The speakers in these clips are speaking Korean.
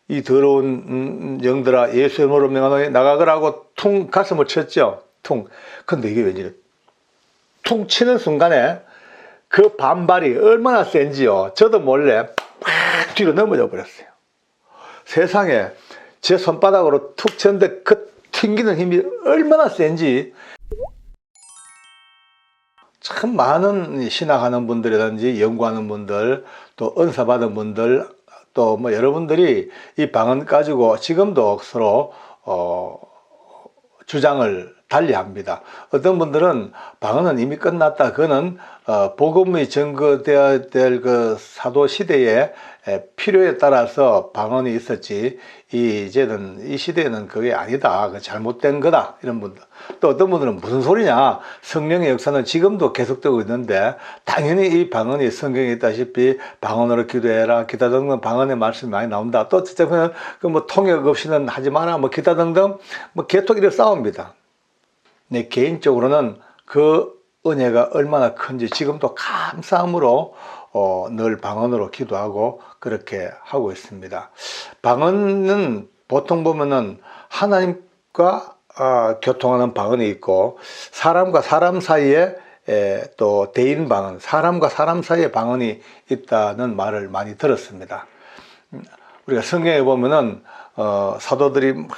이 더러운 영들아 예수의 이름으로 명하노니 나가거라고 퉁 가슴을 쳤죠. 퉁. 근데 이게 왠지 퉁 치는 순간에 그 반발이 얼마나 센지요. 저도 몰래 팍 뒤로 넘어져 버렸어요. 세상에 제 손바닥으로 툭 쳤는데 그 튕기는 힘이 얼마나 센지. 참 많은 신학하는 분들이라든지 연구하는 분들, 또 은사 받은 분들, 또 뭐 여러분들이 이 방언 가지고 지금도 서로 주장을 달리합니다. 어떤 분들은 방언은 이미 끝났다. 그거는 복음이 증거되어야 될 그 사도 시대에 필요에 따라서 방언이 있었지, 이제는 이 시대에는 그게 아니다. 그 잘못된 거다. 이런 분들. 또 어떤 분들은 무슨 소리냐. 성령의 역사는 지금도 계속되고 있는데 당연히 이 방언이 성경에 있다시피 방언으로 기도해라. 기타 등등 방언의 말씀이 많이 나온다. 또 어쨌든 그 통역 없이는 하지 마라. 뭐 기타 등등 개토기를 싸웁니다. 내 개인적으로는 그 은혜가 얼마나 큰지 지금도 감사함으로 늘 방언으로 기도하고 그렇게 하고 있습니다. 방언은 보통 보면은 하나님과 교통하는 방언이 있고 사람과 사람 사이에 또 대인 방언, 사람과 사람 사이에 방언이 있다는 말을 많이 들었습니다. 우리가 성경에 보면은 사도들이 막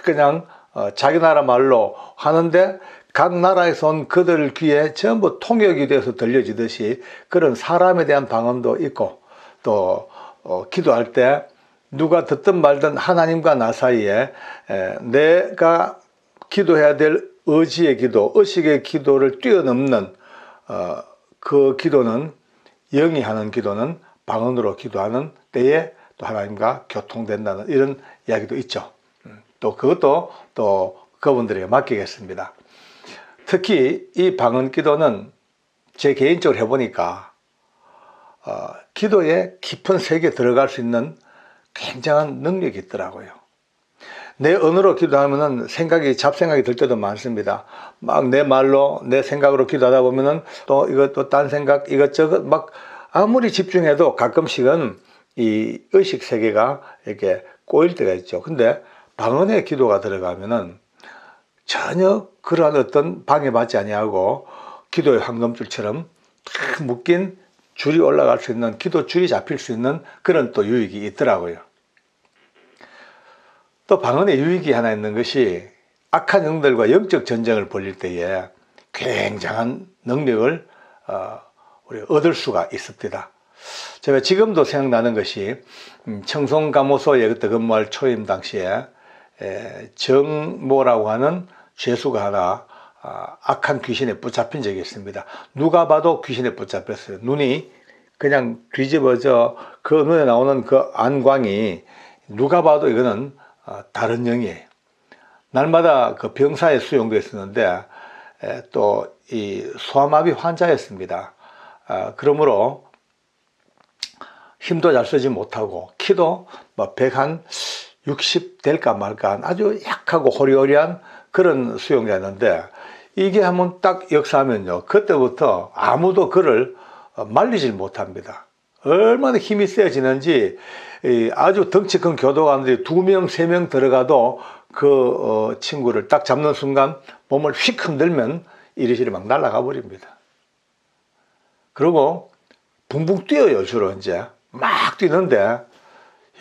그냥 자기 나라 말로 하는데 각 나라에서 온 그들 귀에 전부 통역이 돼서 들려지듯이 그런 사람에 대한 방언도 있고, 또 기도할 때 누가 듣든 말든 하나님과 나 사이에 내가 기도해야 될 의지의 기도, 의식의 기도를 뛰어넘는 그 기도는, 영이 하는 기도는 방언으로 기도하는 때에 또 하나님과 교통된다는 이런 이야기도 있죠. 또 그것도 또 그분들에게 맡기겠습니다. 특히 이 방언 기도는 제 개인적으로 해보니까 기도의 깊은 세계에 들어갈 수 있는 굉장한 능력이 있더라고요. 내 언어로 기도하면은 잡생각이 들 때도 많습니다. 막 내 말로, 내 생각으로 기도하다 보면은 또 이것도 딴 생각, 이것저것 막 아무리 집중해도 가끔씩은 이 의식 세계가 이렇게 꼬일 때가 있죠. 근데 방언의 기도가 들어가면은 전혀 그러한 어떤 방해받지 아니하고 기도의 황금줄처럼 탁 묶인 줄이 올라갈 수 있는, 기도 줄이 잡힐 수 있는 그런 또 유익이 있더라고요. 또 방언의 유익이 하나 있는 것이 악한 영들과 영적 전쟁을 벌일 때에 굉장한 능력을 우리가 얻을 수가 있습니다. 제가 지금도 생각나는 것이 청송감호소에 그때 근무할 초임 당시에 정모라고 하는 죄수가 하나 악한 귀신에 붙잡힌 적이 있습니다. 누가 봐도 귀신에 붙잡혔어요. 눈이 그냥 뒤집어져 그 눈에 나오는 그 안광이 누가 봐도 이거는 다른 영이에요. 날마다 그 병사에 수용되어 있었는데 또 이 소아마비 환자였습니다. 그러므로 힘도 잘 쓰지 못하고 키도 뭐 160 될까 말까 아주 약하고 호리호리한 그런 수용자였는데, 이게 한번 딱 역사하면요, 그때부터 아무도 그를 말리질 못합니다. 얼마나 힘이 세지는지 아주 덩치 큰 교도관들이 2명, 3명 들어가도 그 친구를 딱 잡는 순간 몸을 휙 흔들면 이리저리 막 날아가 버립니다. 그리고 붕붕 뛰어요. 주로 이제 막 뛰는데,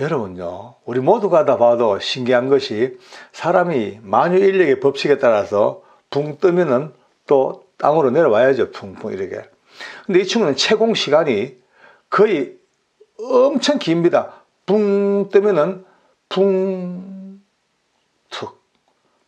여러분요, 우리 모두가 다 봐도 신기한 것이 사람이 만유인력의 법칙에 따라서 붕 뜨면은 또 땅으로 내려와야죠. 붕붕 이렇게. 근데 이 친구는 채공 시간이 거의 엄청 깁니다. 붕 뜨면은 붕 툭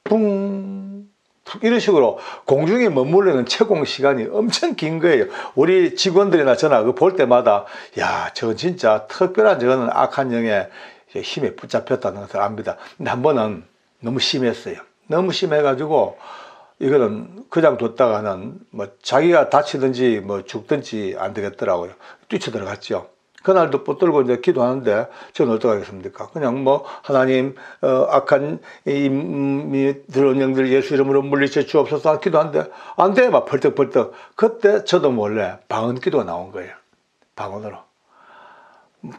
붕 툭 이런 식으로 공중에 머무르는 채공 시간이 엄청 긴 거예요. 우리 직원들이나 저나 그 볼 때마다 야, 저건 진짜 특별한 저거는 악한 영의 힘에 붙잡혔다는 것을 압니다. 근데 한 번은 너무 심했어요. 너무 심해가지고 이거는 그냥 뒀다가는 뭐 자기가 다치든지 뭐 죽든지 안 되겠더라고요. 뛰쳐들어갔죠. 그날도 붙들고 이제 기도하는데 저는 어떡하겠습니까? 그냥 뭐 하나님 악한 이 들어온 영들 예수 이름으로 물리쳐 주옵소서 기도하는데 안 돼, 막 펄떡펄떡. 그때 저도 몰래 방언 기도가 나온 거예요. 방언으로 막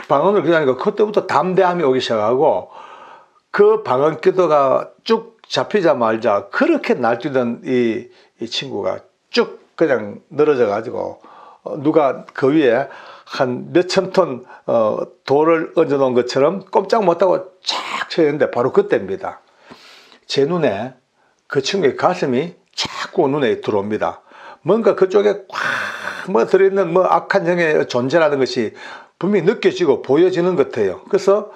방언을 기도하니까 그때부터 담대함이 오기 시작하고 그 방언 기도가 쭉 잡히자마자 그렇게 날뛰던 이 친구가 쭉 그냥 늘어져 가지고 누가 그 위에 한 몇천 톤 돌을 얹어 놓은 것처럼 꼼짝 못하고 쫙 쳐있는데 바로 그때입니다. 제 눈에 그 친구의 가슴이 자꾸 눈에 들어옵니다. 뭔가 그쪽에 꽉 들어있는 악한 영의 존재라는 것이 분명히 느껴지고 보여지는 것 같아요. 그래서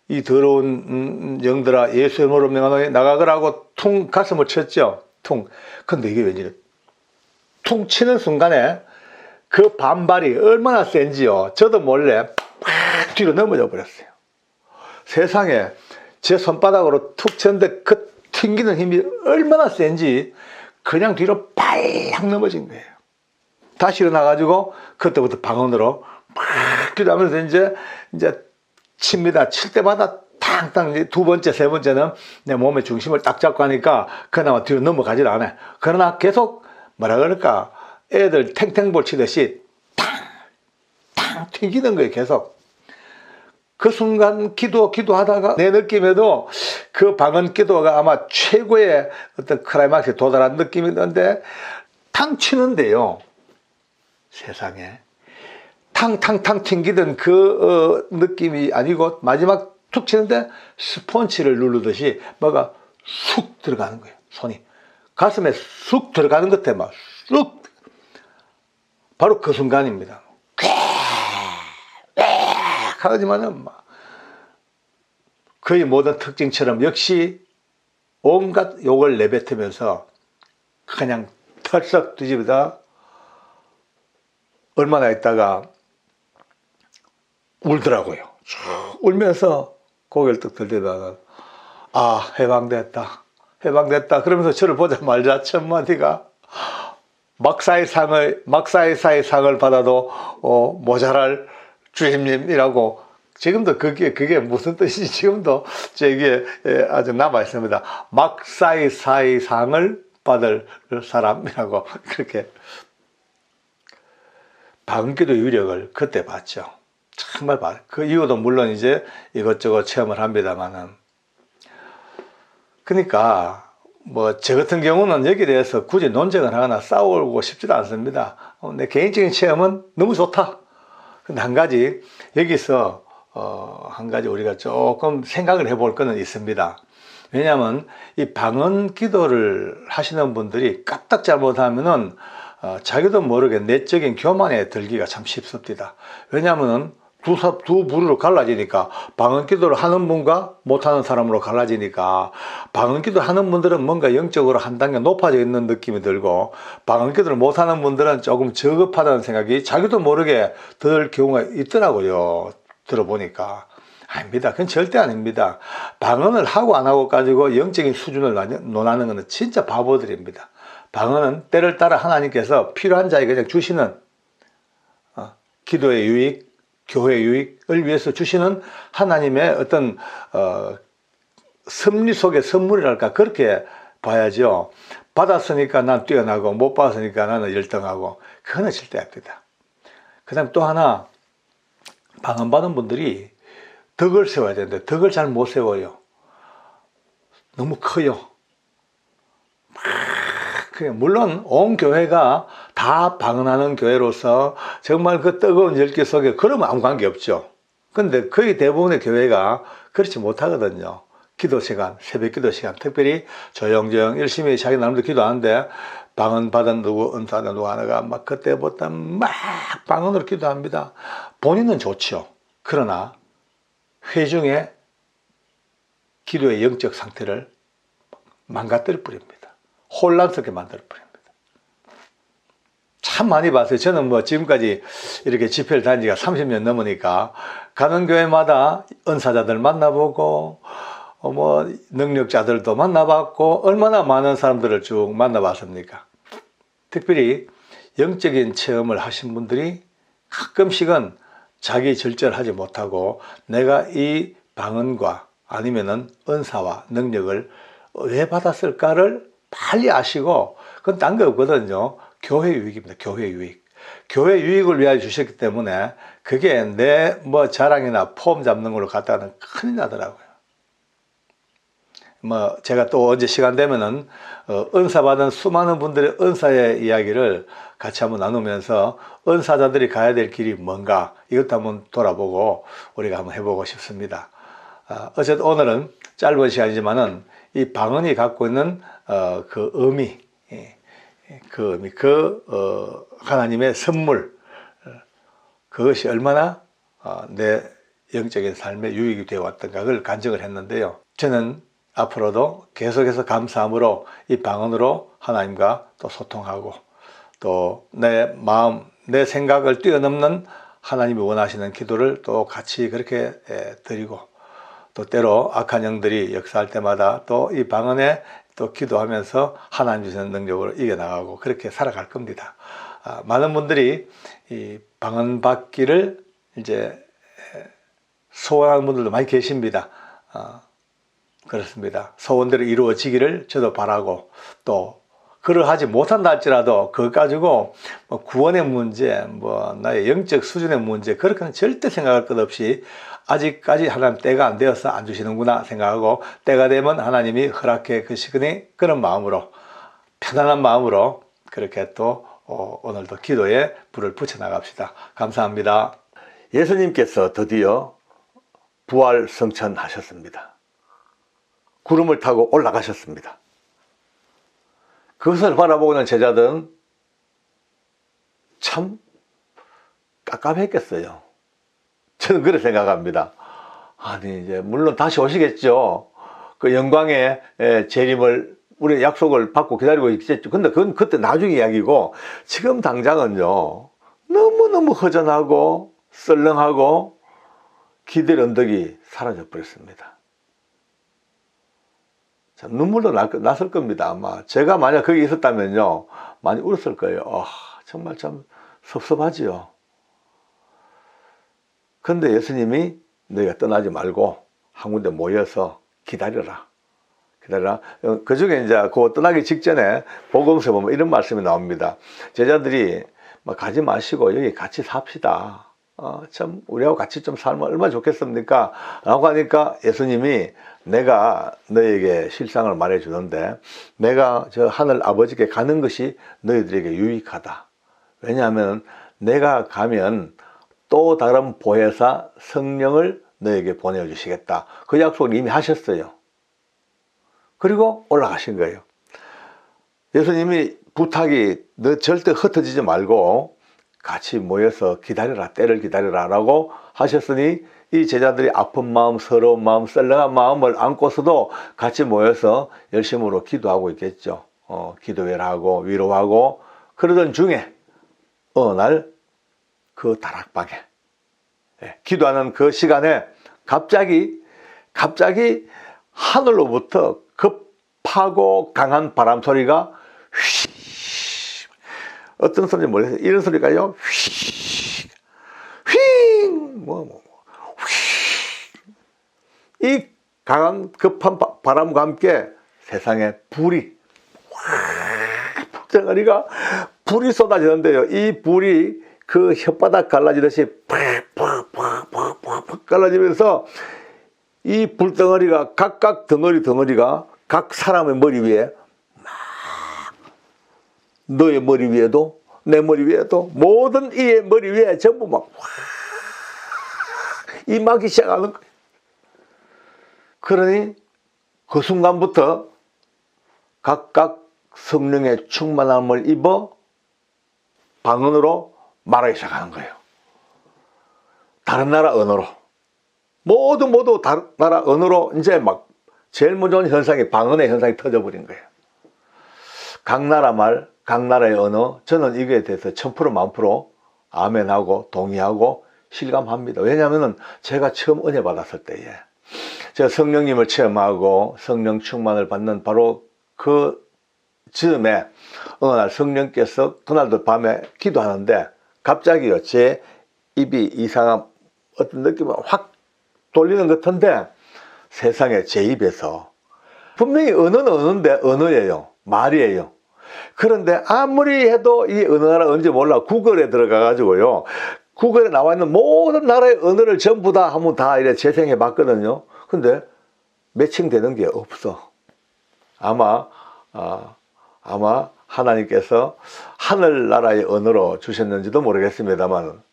이 더러운 영들아 예수의 이름으로 명하노니 나가거라고 퉁 가슴을 쳤죠. 퉁. 근데 이게 왠지 퉁 치는 순간에 그 반발이 얼마나 센지요. 저도 몰래 팍 뒤로 넘어져 버렸어요. 세상에 제 손바닥으로 툭 쳤는데 그 튕기는 힘이 얼마나 센지 그냥 뒤로 빨랑 넘어진 거예요. 다시 일어나가지고 그때부터 방언으로 팍 기도하면서 이제 칩니다. 칠 때마다 탕탕 두 번째, 세 번째는 내 몸의 중심을 딱 잡고 하니까 그나마 뒤로 넘어가질 않아요. 그러나 계속 뭐라 그럴까 애들 탱탱볼 치듯이 탕탕 튕기는 거예요. 계속. 그 순간 기도하다가 내 느낌에도 그 방언 기도가 아마 최고의 어떤 클라이막스에 도달한 느낌이던데 탕 치는데요. 세상에. 탕탕탕 튕기던 그 느낌이 아니고 마지막 툭 치는데 스펀지를 누르듯이 뭐가 쑥 들어가는 거예요. 손이. 가슴에 쑥 들어가는 것 같아. 막 쑥. 바로 그 순간입니다. 하지만은 그의 모든 특징처럼 역시 온갖 욕을 내뱉으면서 그냥 털썩 뒤집어다 얼마나 있다가 울더라고요. 울면서 고개를 떡 들다가 아 해방됐다 그러면서 저를 보자마자 첫 마디가 막사의 상을 받아도 모자랄 주임님이라고. 지금도 그게 무슨 뜻인지 지금도 제게 아주 남아 있습니다. 막사의 상을 받을 사람이라고. 그렇게 방언기도의 위력을 그때 봤죠. 정말 그 이후도 물론 이제 이것저것 체험을 합니다만은. 그러니까 저 같은 경우는 여기에 대해서 굳이 논쟁을 하거나 싸우고 싶지도 않습니다. 내 개인적인 체험은 너무 좋다. 근데 한 가지 여기서 한 가지 우리가 조금 생각을 해볼 거는 있습니다. 왜냐하면 이 방언 기도를 하시는 분들이 까딱 잘못하면은 자기도 모르게 내적인 교만에 들기가 참 쉽습니다. 왜냐하면 두 부류로 갈라지니까 방언 기도를 하는 분과 못하는 사람으로 갈라지니까 방언 기도를 하는 분들은 뭔가 영적으로 한 단계 높아져 있는 느낌이 들고 방언 기도를 못하는 분들은 조금 저급하다는 생각이 자기도 모르게 들 경우가 있더라고요. 들어보니까. 아닙니다. 그건 절대 아닙니다. 방언을 하고 안 하고 가지고 영적인 수준을 논하는 것은 진짜 바보들입니다. 방언은 때를 따라 하나님께서 필요한 자에게 그냥 주시는 기도의 유익, 교회의 유익을 위해서 주시는 하나님의 어떤 섭리 속의 선물이랄까 그렇게 봐야죠. 받았으니까 난 뛰어나고 못 받았으니까 나는 열등하고 그거는 절대 아닙니다. 그 다음에 또 하나 방언 받은 분들이 덕을 세워야 되는데 덕을 잘 못 세워요. 너무 커요. 물론 온 교회가 다 방언하는 교회로서 정말 그 뜨거운 열기 속에 그러면 아무 관계 없죠. 근데 거의 대부분의 교회가 그렇지 못하거든요. 기도 시간, 새벽 기도 시간, 특별히 조용조용 열심히 자기 나름대로 기도하는데 방언 받은 누구, 은사는 누구 하나가 막 그때부터 막 방언으로 기도합니다. 본인은 좋죠. 그러나 회중의 기도의 영적 상태를 망가뜨려 버립니다. 혼란스럽게 만들어버립니다. 참 많이 봤어요. 저는 지금까지 이렇게 집회를 다닌 지가 30년 넘으니까 가는 교회마다 은사자들 만나보고 능력자들도 만나봤고 얼마나 많은 사람들을 쭉 만나봤습니까? 특별히 영적인 체험을 하신 분들이 가끔씩은 자기 절제하지 못하고 내가 이 방언과 아니면은 은사와 능력을 왜 받았을까를 빨리 아시고 그건 딴 거 없거든요. 교회 유익입니다. 교회 유익. 교회 유익을 위하여 주셨기 때문에 그게 내 뭐 자랑이나 폼 잡는 걸로 갖다가는 큰일 나더라고요. 뭐 제가 또 언제 시간 되면은 은사 받은 수많은 분들의 은사의 이야기를 같이 한번 나누면서 은사자들이 가야 될 길이 뭔가 이것도 한번 돌아보고 우리가 한번 해보고 싶습니다. 어쨌든 오늘은 짧은 시간이지만은 이 방언이 갖고 있는 그 의미, 하나님의 선물, 그것이 얼마나 내 영적인 삶에 유익이 되어 왔던가 그걸 간증을 했는데요. 저는 앞으로도 계속해서 감사함으로 이 방언으로 하나님과 또 소통하고 또 내 마음, 내 생각을 뛰어넘는 하나님이 원하시는 기도를 또 같이 그렇게 드리고 또 때로 악한 영들이 역사할 때마다 또 이 방언에 또 기도하면서 하나님 주시는 능력으로 이겨나가고 그렇게 살아갈 겁니다. 많은 분들이 이 방언 받기를 이제 소원하는 분들도 많이 계십니다. 그렇습니다. 소원대로 이루어지기를 저도 바라고 또 그러하지 못한다 할지라도 그것 가지고 뭐 구원의 문제, 뭐 나의 영적 수준의 문제 그렇게는 절대 생각할 것 없이 아직까지 하나님 때가 안 되어서 안 주시는구나 생각하고 때가 되면 하나님이 허락해 주시거니 그런 마음으로 편안한 마음으로 그렇게 또 오늘도 기도에 불을 붙여 나갑시다. 감사합니다. 예수님께서 드디어 부활 성천하셨습니다. 구름을 타고 올라가셨습니다. 그것을 바라보는 제자들은 참 깝깝했겠어요. 저는 그렇게 생각합니다. 아니 이제 물론 다시 오시겠죠. 그 영광의 재림을 우리 약속을 받고 기다리고 있겠죠. 근데 그건 그때 나중에 이야기고 지금 당장은요 너무너무 허전하고 썰렁하고 기대의 언덕이 사라져 버렸습니다. 참 눈물도 났을 겁니다. 아마 제가 만약 거기 있었다면요 많이 울었을 거예요. 정말 참 섭섭하지요. 근데 예수님이 너희가 떠나지 말고 한 군데 모여서 기다려라. 그 중에 이제 그 떠나기 직전에 복음서에 보면 이런 말씀이 나옵니다. 제자들이 가지 마시고 여기 같이 삽시다. 참 우리하고 같이 좀 살면 얼마나 좋겠습니까? 라고 하니까 예수님이 내가 너에게 실상을 말해 주는데 내가 저 하늘 아버지께 가는 것이 너희들에게 유익하다. 왜냐하면 내가 가면 또 다른 보혜사 성령을 너에게 보내주시겠다. 그 약속을 이미 하셨어요. 그리고 올라가신 거예요. 예수님이 부탁이 너 절대 흩어지지 말고 같이 모여서 기다려라, 때를 기다려라 라고 하셨으니 이 제자들이 아픈 마음, 서러운 마음, 썰렁한 마음을 안고서도 같이 모여서 열심으로 기도하고 있겠죠. 기도회를 하고 위로하고 그러던 중에 어느 날 그 다락방에 기도하는 그 시간에 갑자기 하늘로부터 급하고 강한 바람 소리가 휘 어떤 소리인지 모르겠어요. 이런 소리가요. 이 강한 급한 바람과 함께 세상에 불이 덩어리가 불이 쏟아지는데요. 이 불이 그 혓바닥 갈라지듯이 팍팍팍팍팍 갈라지면서 이 불덩어리가 각각 덩어리가 각 사람의 머리 위에 막 너의 머리 위에도 내 머리 위에도 모든 이의 머리 위에 전부 막 임하기 시작하는 거예요. 그러니 그 순간부터 각각 성령의 충만함을 입어 방언으로 말하기 시작하는 거예요. 다른 나라 언어로 모두 다른 나라 언어로 이제 막 제일 먼저 온 현상이 방언의 현상이 터져버린 거예요. 각 나라 말, 각 나라의 언어, 저는 이거에 대해서 1000% 만프로 아멘하고 동의하고 실감합니다. 왜냐하면 제가 처음 은혜 받았을 때에 제가 성령님을 체험하고 성령 충만을 받는 바로 그 즈음에 어느 날 성령께서 그날도 밤에 기도하는데 갑자기요 제 입이 이상한 어떤 느낌을 확 돌리는 것 같은데 세상에 제 입에서 분명히 언어는 언어인데 언어예요. 말이에요. 그런데 아무리 해도 이 어느 나라 언제 몰라 구글에 들어가가지고요. 구글에 나와 있는 모든 나라의 언어를 전부 다 한번 다 이래 재생해 봤거든요. 근데 매칭되는 게 없어. 아마 하나님께서 하늘나라의 언어로 주셨는지도 모르겠습니다만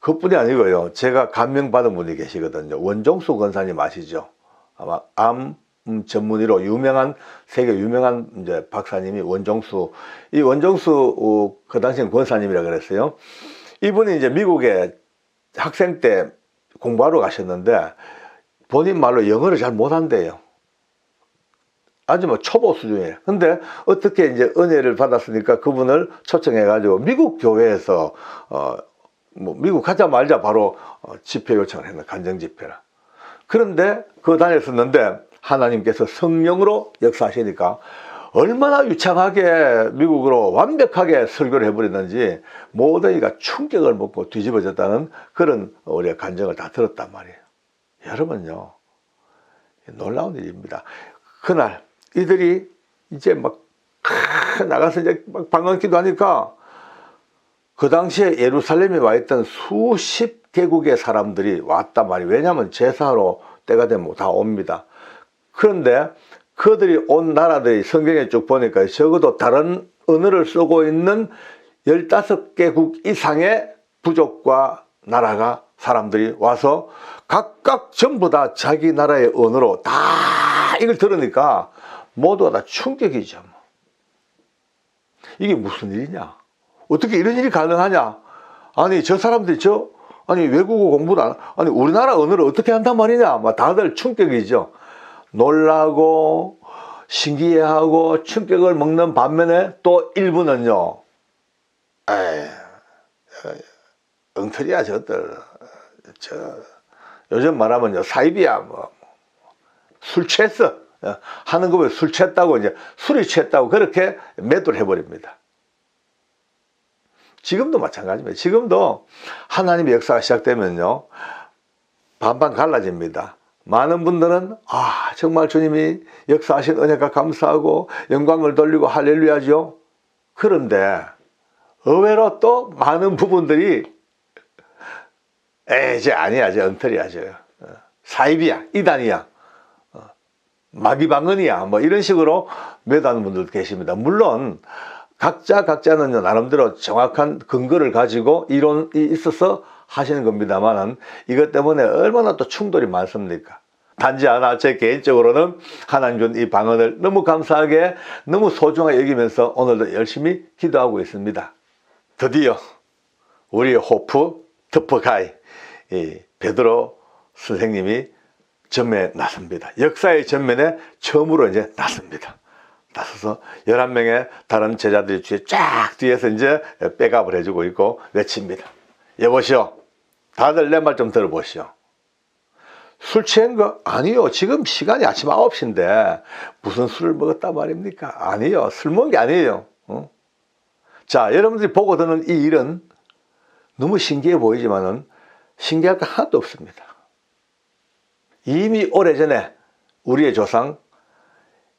그뿐이 아니고요. 제가 감명받은 분이 계시거든요. 원종수 권사님 아시죠? 아마 암 전문의로 유명한 세계 유명한 이제 박사님이 원종수 이 원종수 그 당시엔 권사님이라 그랬어요. 이분이 이제 미국에 학생 때 공부하러 가셨는데 본인 말로 영어를 잘 못한대요. 아주 뭐 초보 수준이에요. 근데 어떻게 이제 은혜를 받았으니까 그분을 초청해가지고 미국 교회에서 뭐 미국 가자마자 바로 집회 요청을 했나 간정 집회라. 그런데 그거 다녔었는데 하나님께서 성령으로 역사하시니까 얼마나 유창하게 미국으로 완벽하게 설교를 해버렸는지 모든 이가 충격을 먹고 뒤집어졌다는 그런 우리가 간증을 다 들었단 말이에요. 여러분요, 놀라운 일입니다. 그날 이들이 이제 막 나가서 이제 막 방언기도 하니까 그 당시에 예루살렘에 와 있던 수십 개국의 사람들이 왔단 말이에요. 왜냐하면 제사로 때가 되면 다 옵니다. 그런데 그들이 온 나라들이 성경에 쭉 보니까 적어도 다른 언어를 쓰고 있는 15개국 이상의 부족과 나라가 사람들이 와서 각각 전부 다 자기 나라의 언어로 다 이걸 들으니까 모두가 다 충격이죠. 이게 무슨 일이냐? 어떻게 이런 일이 가능하냐? 아니 저 사람들이 아니 외국어 공부를 아니 우리나라 언어를 어떻게 한단 말이냐? 막 다들 충격이죠. 놀라고 신기해하고 충격을 먹는 반면에 또 일부는요. 엉터리야 저들. 요즘 말하면요 사이비야 뭐 술 취했어 하는 거 보면 술 취했다고 이제 술이 취했다고 그렇게 매도를 해버립니다. 지금도 마찬가지입니다. 지금도 하나님의 역사가 시작되면요 반반 갈라집니다. 많은 분들은 정말 주님이 역사하신 은혜가 감사하고 영광을 돌리고 할렐루야죠. 그런데 의외로 또 많은 부분들이 이제 아니야 저 엉터리야 저 사입이야 이단이야 마귀방언이야 뭐 이런 식으로 매도하는 분들도 계십니다. 물론 각자는 나름대로 정확한 근거를 가지고 이론이 있어서 하시는 겁니다만은 이것 때문에 얼마나 또 충돌이 많습니까? 단지 하나 제 개인적으로는 하나님 준 이 방언을 너무 감사하게 너무 소중하게 여기면서 오늘도 열심히 기도하고 있습니다. 드디어 우리의 호프 터프가이 이 베드로 선생님이 전면에 나섭니다. 역사의 전면에 처음으로 이제 나섭니다. 나서서 11명의 다른 제자들이 뒤에서 이제 백업을 해주고 있고 외칩니다. 여보시오, 다들 내 말 좀 들어보시오. 술 취한 거? 아니요. 지금 시간이 아침 9시인데 무슨 술을 먹었단 말입니까? 아니요. 술 먹은 게 아니에요. 자, 여러분들이 보고 듣는 이 일은 너무 신기해 보이지만은 신기할 거 하나도 없습니다. 이미 오래전에 우리의 조상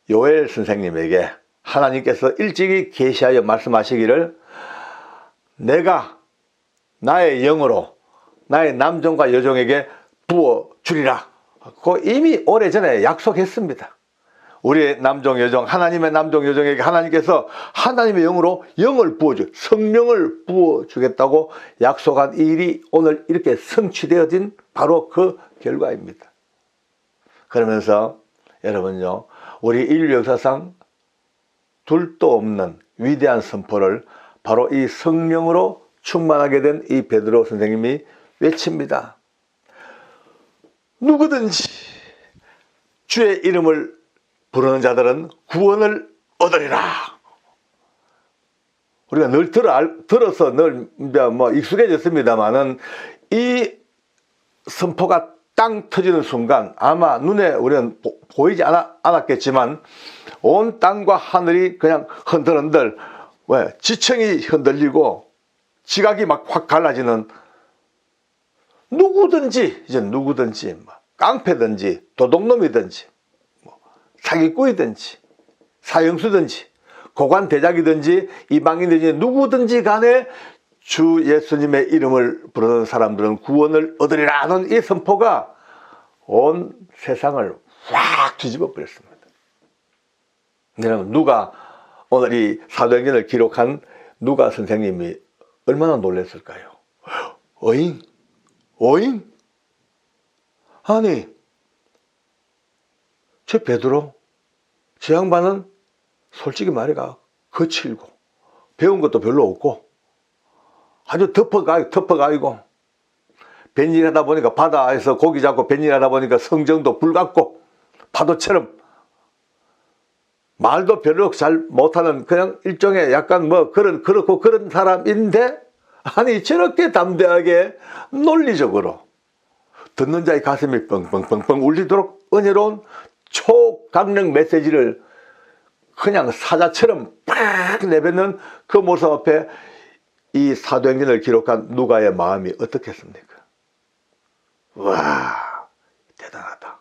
요엘 선생님에게 하나님께서 일찍이 계시하여 말씀하시기를 내가 나의 영으로 나의 남종과 여종에게 부어주리라. 그 이미 오래전에 약속했습니다. 우리의 남종 여종 하나님의 남종 여종에게 하나님께서 하나님의 영으로 영을 성령을 부어주겠다고 약속한 일이 오늘 이렇게 성취되어진 바로 그 결과입니다. 그러면서 여러분요 우리 인류 역사상 둘도 없는 위대한 선포를 바로 이 성령으로 충만하게 된 이 베드로 선생님이 외칩니다. 누구든지 주의 이름을 부르는 자들은 구원을 얻으리라. 우리가 늘 들어서 늘 뭐 익숙해졌습니다만은 이 선포가 땅 터지는 순간 아마 눈에 우리는 보이지 않았겠지만 온 땅과 하늘이 그냥 흔들흔들 지층이 흔들리고 지각이 막 확 갈라지는 누구든지 깡패든지 도둑놈이든지 사기꾼이든지 사형수든지 고관 대작이든지 이방인이든지 누구든지 간에 주 예수님의 이름을 부르는 사람들은 구원을 얻으리라는 이 선포가 온 세상을 확 뒤집어 버렸습니다. 여러분, 누가 오늘 이 사도행전을 기록한 누가 선생님이 얼마나 놀랐을까요? 어잉? 아니, 저 베드로, 저 양반은 솔직히 말해가 거칠고 배운 것도 별로 없고 아주 덮어가이고 뱃일하다 보니까 바다에서 고기 잡고 뱃일하다 보니까 성정도 불같고 파도처럼 말도 별로 잘 못하는 그냥 일종의 약간 뭐 그렇고 그런 사람인데, 아니 저렇게 담대하게 논리적으로 듣는 자의 가슴이 뻥뻥뻥뻥 울리도록 은혜로운 초강력 메시지를 그냥 사자처럼 팍 내뱉는 그 모습 앞에 이 사도행전을 기록한 누가의 마음이 어떻겠습니까? 와, 대단하다.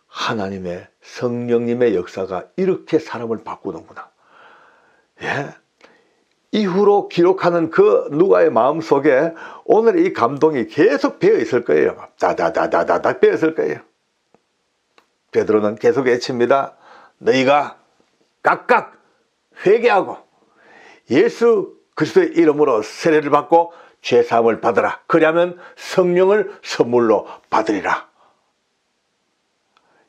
하나님의 성령님의 역사가 이렇게 사람을 바꾸는구나. 예? 이후로 기록하는 그 누가의 마음 속에 오늘 이 감동이 계속 배어 있을 거예요. 다다다다다닥 배어 있을 거예요. 베드로는 계속 외칩니다. 너희가 각각 회개하고 예수 그리스도의 이름으로 세례를 받고 죄사함을 받으라. 그리하면 성령을 선물로 받으리라.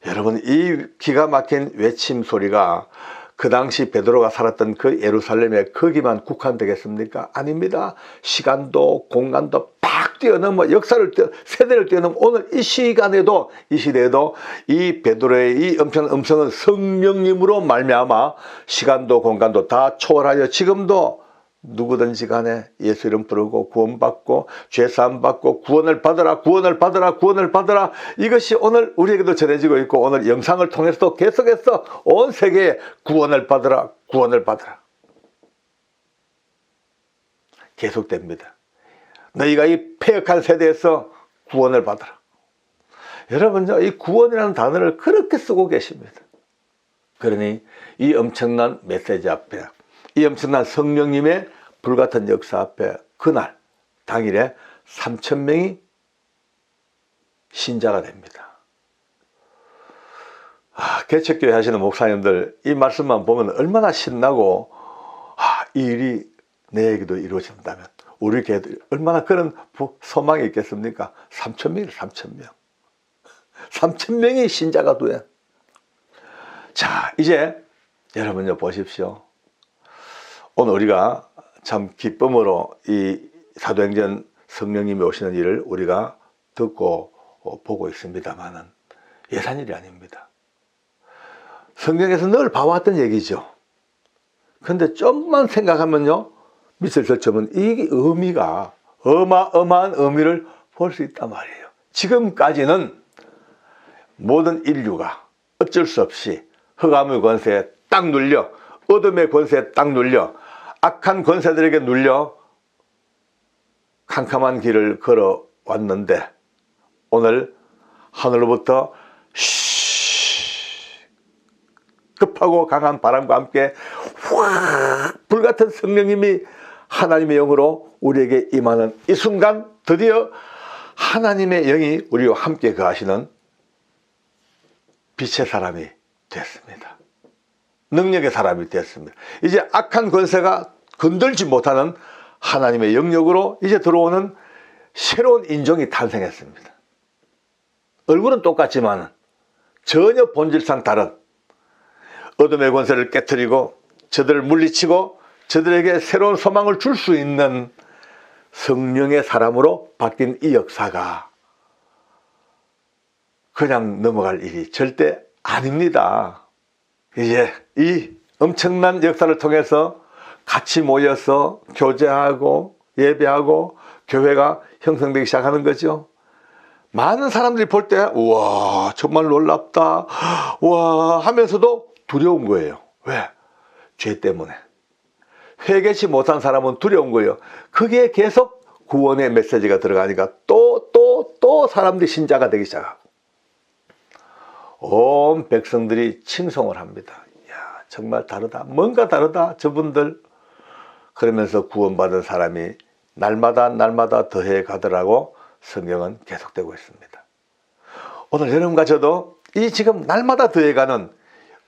여러분, 이 기가 막힌 외침 소리가 그 당시 베드로가 살았던 그 예루살렘에 거기만 국한되겠습니까? 아닙니다. 시간도 공간도 팍 뛰어넘어 세대를 뛰어넘어 오늘 이 시간에도, 이 시대에도 이 베드로의 이 엄청난 음성은 성령님으로 말미암아 시간도 공간도 다 초월하여 지금도 누구든지 간에 예수 이름 부르고 구원받고 죄사함 받고 구원을 받으라, 구원을 받으라, 구원을 받으라. 이것이 오늘 우리에게도 전해지고 있고 오늘 영상을 통해서도 계속해서 온 세계에 구원을 받으라, 구원을 받으라. 계속됩니다. 너희가 이 패역한 세대에서 구원을 받으라. 여러분, 이 구원이라는 단어를 그렇게 쓰고 계십니다. 그러니 이 엄청난 메시지 앞에, 이 엄청난 성령님의 불같은 역사 앞에 그날 당일에 3,000명이 신자가 됩니다. 개척교회 하시는 목사님들 이 말씀만 보면 얼마나 신나고, 이 일이 내에게도 이루어진다면 우리 교회도 얼마나 그런 소망이 있겠습니까? 3,000명이 3,000명. 3,000명이 신자가 돼. 자, 이제 여러분요 보십시오. 오늘 우리가 참 기쁨으로 이 사도행전 성령님이 오시는 일을 우리가 듣고 보고 있습니다만은 예산일이 아닙니다. 성경에서 늘 봐왔던 얘기죠. 그런데 좀만 생각하면요, 밑을 젖혀보면 이 의미가 어마어마한 의미를 볼 수 있단 말이에요. 지금까지는 모든 인류가 어쩔 수 없이 흑암의 권세에 딱 눌려, 어둠의 권세에 딱 눌려, 악한 권세들에게 눌려 캄캄한 길을 걸어왔는데 오늘 하늘로부터 급하고 강한 바람과 함께 확 불같은 성령님이 하나님의 영으로 우리에게 임하는 이 순간 드디어 하나님의 영이 우리와 함께 거하시는 빛의 사람이 됐습니다. 능력의 사람이 됐습니다. 이제 악한 권세가 건들지 못하는 하나님의 영역으로 이제 들어오는 새로운 인종이 탄생했습니다. 얼굴은 똑같지만 전혀 본질상 다른, 어둠의 권세를 깨트리고 저들을 물리치고 저들에게 새로운 소망을 줄 수 있는 성령의 사람으로 바뀐 이 역사가 그냥 넘어갈 일이 절대 아닙니다. 이제 이 엄청난 역사를 통해서 같이 모여서 교제하고 예배하고 교회가 형성되기 시작하는 거죠. 많은 사람들이 볼 때 우와 정말 놀랍다 와 하면서도 두려운 거예요. 왜? 죄 때문에. 회개치 못한 사람은 두려운 거예요. 그게 계속 구원의 메시지가 들어가니까 또 사람들이 신자가 되기 시작하고 온 백성들이 칭송을 합니다. 야, 정말 다르다. 뭔가 다르다. 저분들. 그러면서 구원받은 사람이 날마다 날마다 더해 가더라고 성경은 계속되고 있습니다. 오늘 여러분과 저도 이 지금 날마다 더해가는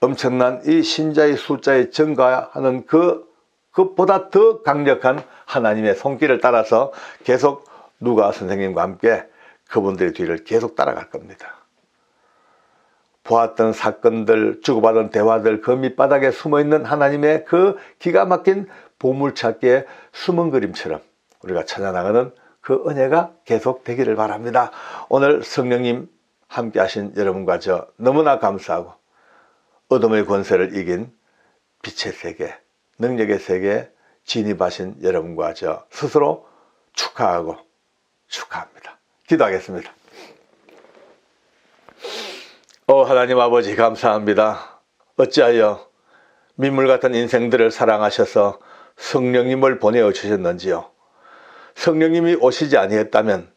엄청난 이 신자의 숫자에 증가하는 그것보다 더 강력한 하나님의 손길을 따라서 계속 누가 선생님과 함께 그분들의 뒤를 계속 따라갈 겁니다. 보았던 사건들, 주고받은 대화들, 그 밑바닥에 숨어있는 하나님의 그 기가 막힌 보물찾기의 숨은 그림처럼 우리가 찾아나가는 그 은혜가 계속 되기를 바랍니다. 오늘 성령님 함께 하신 여러분과 저 너무나 감사하고 어둠의 권세를 이긴 빛의 세계, 능력의 세계에 진입하신 여러분과 저 스스로 축하하고 축하합니다. 기도하겠습니다. 하나님 아버지 감사합니다. 어찌하여 민물 같은 인생들을 사랑하셔서 성령님을 보내어 주셨는지요. 성령님이 오시지 아니했다면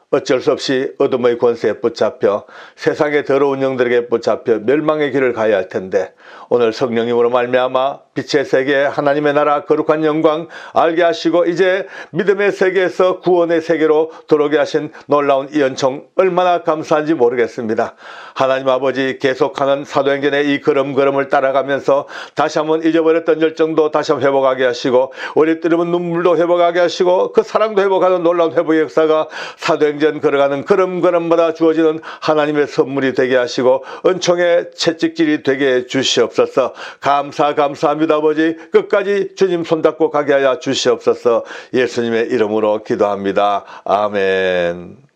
어쩔 수 없이 어둠의 권세에 붙잡혀 세상의 더러운 영들에게 붙잡혀 멸망의 길을 가야 할 텐데 오늘 성령님으로 말미암아 빛의 세계 하나님의 나라 거룩한 영광 알게 하시고 이제 믿음의 세계에서 구원의 세계로 들어오게 하신 놀라운 이 은총 얼마나 감사한지 모르겠습니다. 하나님 아버지 계속하는 사도행전의 이 걸음걸음을 따라가면서 다시 한번 잊어버렸던 열정도 다시 한번 회복하게 하시고 우리 뜨르면 눈물도 회복하게 하시고 그 사랑도 회복하는 놀라운 회복의 역사가 사도행전 걸어가는 걸음걸음마다 주어지는 하나님의 선물이 되게 하시고 은총의 채찍질이 되게 해 주시옵소서. 감사합니다 아버지. 끝까지 주님 손잡고 가게 하여 주시옵소서. 예수님의 이름으로 기도합니다. 아멘.